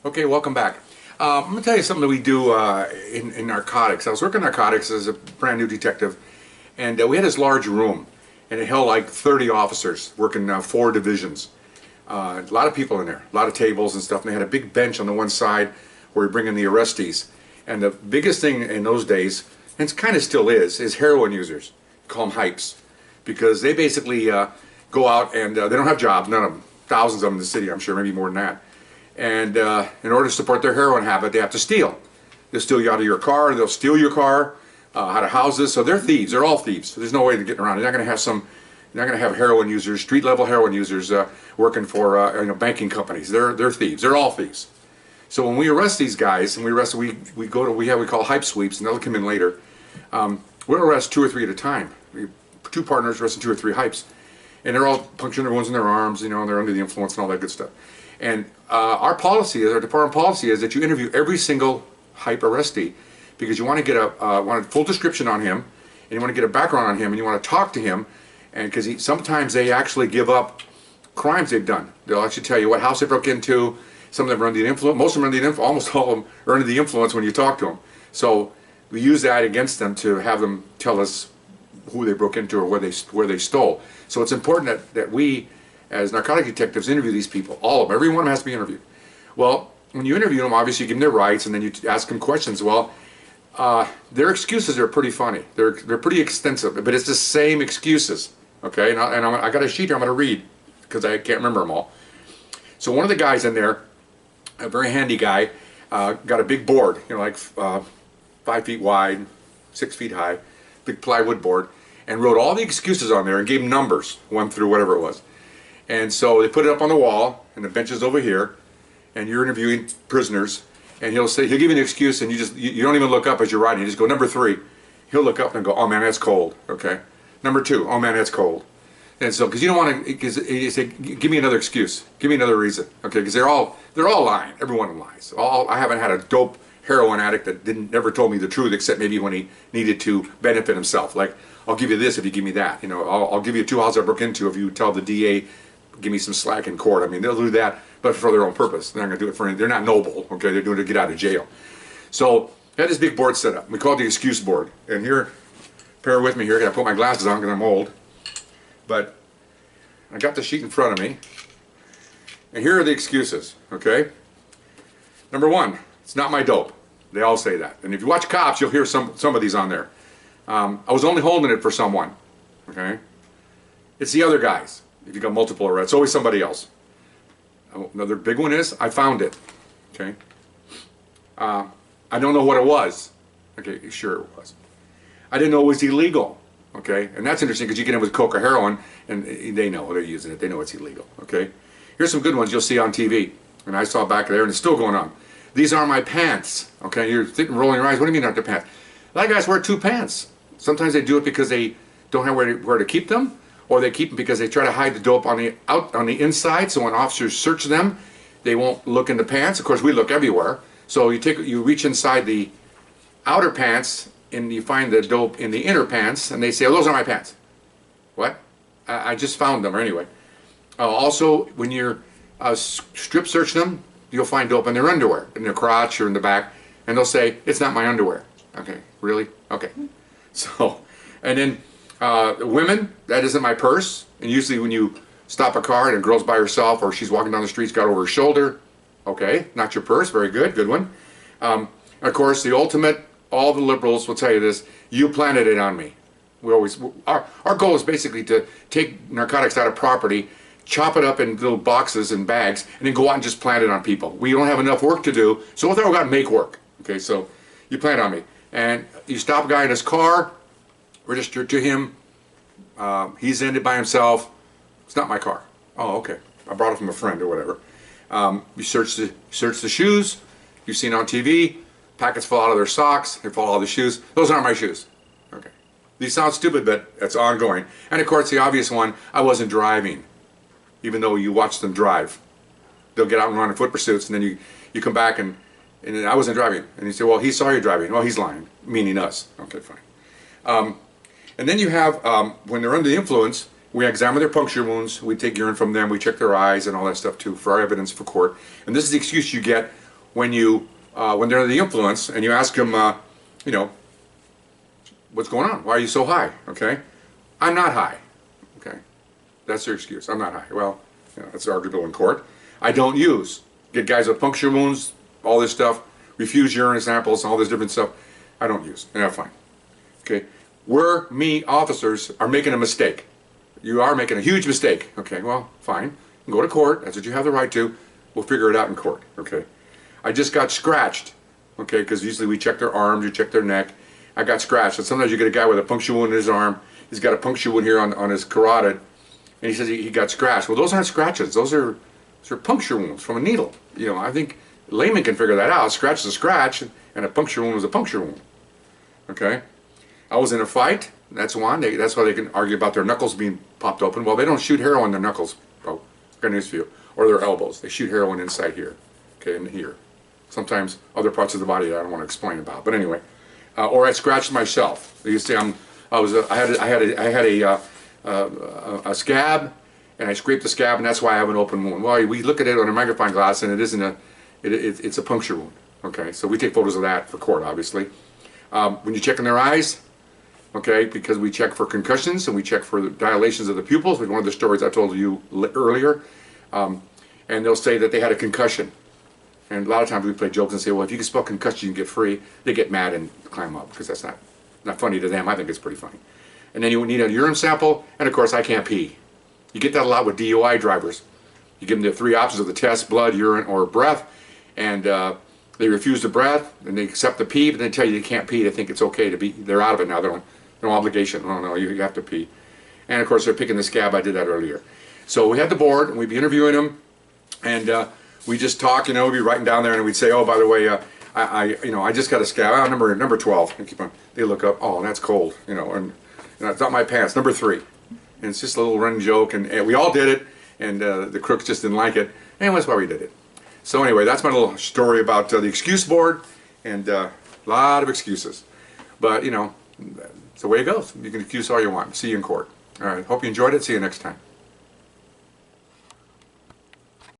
Okay, welcome back. I'm going to tell you something that we do in narcotics. I was working narcotics as a brand new detective, and we had this large room, and it held like 30 officers working 4 divisions. A lot of people in there, a lot of tables and stuff, and they had a big bench on the one side where we bring in the arrestees. And the biggest thing in those days, and it kind of still is heroin users. Call them hypes, because they basically go out and they don't have jobs, none of them, thousands of them in the city, I'm sure, maybe more than that. And in order to support their heroin habit, they have to steal. They'll steal you out of your car, they'll steal your car, out of houses. So they're thieves, they're all thieves. So there's no way to get around. You're not going to have you're not going to have heroin users, street level heroin users working for banking companies. They're thieves, they're all thieves. So when we arrest these guys, and we call hype sweeps, and they'll come in later. We'll arrest 2 or 3 at a time. 2 partners arresting 2 or 3 hypes. And they're all puncturing their wounds in their arms, and they're under the influence and all that good stuff. And our department policy is that you interview every single hype arrestee, because you want to get a full description on him, and you want to get a background on him, and you want to talk to him, and because sometimes they actually give up crimes they've done. They'll actually tell you what house they broke into. Some of them are under the influence. Most of them are under the influence. Almost all of them are under the influence when you talk to them. So we use that against them to have them tell us who they broke into or where they stole. So it's important that we, as narcotic detectives, interview these people. All of them. Every one of them has to be interviewed. Well, when you interview them, obviously you give them their rights, and then you ask them questions. Well, their excuses are pretty funny. They're pretty extensive, but it's the same excuses. Okay, and I got a sheet here I'm going to read, because I can't remember them all. So one of the guys in there, a very handy guy, got a big board, like 5 feet wide, 6 feet high, big plywood board, and wrote all the excuses on there and gave them numbers, 1 through whatever it was. And so they put it up on the wall, and the bench is over here, and you're interviewing prisoners, and he'll give you an excuse, and you don't even look up as you're writing. You just go, number 3. He'll look up and go, oh man, that's cold. Okay. Number 2, oh man, that's cold. And so, because you don't want to, because you say, give me another excuse, give me another reason. Okay, because they're all lying. Every one of them lies. I haven't had a dope heroin addict that never told me the truth, except maybe when he needed to benefit himself. Like, I'll give you this if you give me that. I'll give you 2 houses I broke into if you tell the DA, give me some slack in court. I mean, they'll do that, but for their own purpose. They're not going to do it for anything. They're not noble. Okay, they're doing it to get out of jail. So I had this big board set up. We call it the excuse board. And here, bear with me here. I got to put my glasses on because I'm old. But I got the sheet in front of me, and here are the excuses. Okay. Number 1, it's not my dope. They all say that. And if you watch Cops, you'll hear some of these on there. I was only holding it for someone. Okay. It's the other guys. If you got multiple arrests, it's always somebody else. Another big one is, I found it. Okay. I don't know what it was. Okay, sure it was. I didn't know it was illegal. Okay, and that's interesting because you get in with coke or heroin, and they know they're using it. They know it's illegal. Okay. Here's some good ones you'll see on TV, and I saw back there, and it's still going on. These are my pants. Okay, you're sitting rolling your eyes. What do you mean not the pants? A lot of guys wear 2 pants. Sometimes they do it because they don't have where to keep them, or they keep them because they try to hide the dope on the inside. So when officers search them, they won't look in the pants. Of course, we look everywhere. So you reach inside the outer pants, and you find the dope in the inner pants, and they say, oh, those are my pants. What? I just found them, or anyway. Also, when you're strip search them, you'll find dope in their underwear, in their crotch or in the back, and they'll say, it's not my underwear. Okay, really? Okay. So, and then women, that isn't my purse. And usually when you stop a car and a girl's by herself, or she's walking down the street, she's got over her shoulder, okay, not your purse, very good, good one. Of course, the ultimate, all the liberals will tell you this, you planted it on me. Our goal is basically to take narcotics out of property, chop it up in little boxes and bags, and then go out and just plant it on people. We don't have enough work to do, so we'll go out and make work. Okay, so you plant on me. And you stop a guy in his car, register to him, he's in it by himself, it's not my car. Oh, okay, I brought it from a friend or whatever. You search the shoes, you've seen on TV, packets fall out of their socks, they fall out of the shoes. Those aren't my shoes. Okay. These sound stupid, but it's ongoing. And of course, the obvious one, I wasn't driving, even though you watch them drive. They'll get out and run in foot pursuits, and then you come back and I wasn't driving. And you say, well, he saw you driving. Well, he's lying, meaning us. Okay, fine. And then you have, when they're under the influence, we examine their puncture wounds, we take urine from them, we check their eyes and all that stuff too for our evidence for court. And this is the excuse you get when they're under the influence and you ask them, you know, what's going on? Why are you so high? Okay, I'm not high. Okay, that's their excuse. I'm not high. Well, you know, that's arguable in court. I don't use. Get guys with puncture wounds, all this stuff, refuse urine samples, all this different stuff. I don't use. Yeah, fine. Okay, me officers are making a mistake. You are making a huge mistake. Okay, well, fine. You can go to court. That's what you have the right to. We'll figure it out in court. Okay. I just got scratched. Okay, because usually we check their arms, you check their neck. I got scratched. And sometimes you get a guy with a puncture wound in his arm. He's got a puncture wound here on his carotid, and he says he got scratched. Well, those aren't scratches. Those are puncture wounds from a needle. You know, I think laymen can figure that out. A scratch is a scratch, and a puncture wound is a puncture wound. Okay. I was in a fight. That's one. That's why they can argue about their knuckles being popped open. Well, they don't shoot heroin in their knuckles. Oh, got news for you. Or their elbows. They shoot heroin inside here. Okay, and here. Sometimes other parts of the body that I don't want to explain about. But anyway, or I scratched myself. You see, I had a scab, and I scraped the scab, and that's why I have an open wound. Well, we look at it on a magnifying glass, and it isn't it's a puncture wound. Okay, so we take photos of that for court, obviously. When you check in their eyes, okay, because we check for concussions and we check for the dilations of the pupils, which is one of the stories I told you earlier, and they'll say that they had a concussion. And a lot of times we play jokes and say, well, if you can spell concussion, you can get free. They get mad and climb up because that's not funny to them. I think it's pretty funny. And then you need a urine sample, and of course I can't pee. You get that a lot with DUI drivers. You give them the three options of the test: blood, urine, or breath, and they refuse the breath, and they accept the pee, but they tell you they can't pee. They think it's okay to be. They're out of it now. They're no obligation. No, you have to pee. And of course they're picking the scab. I did that earlier. So we had the board, and we'd be interviewing them, and we just talk. You know, we'd be writing down there, and we'd say, oh, by the way, I just got a scab. Oh, number 12. And keep on. They look up. Oh, that's cold. You know, and it's not my pants. Number 3. And it's just a little running joke, and we all did it, and the crooks just didn't like it, and that's why we did it. So anyway, that's my little story about the excuse board, and a lot of excuses. But, you know, it's the way it goes. You can excuse all you want. See you in court. All right, hope you enjoyed it. See you next time.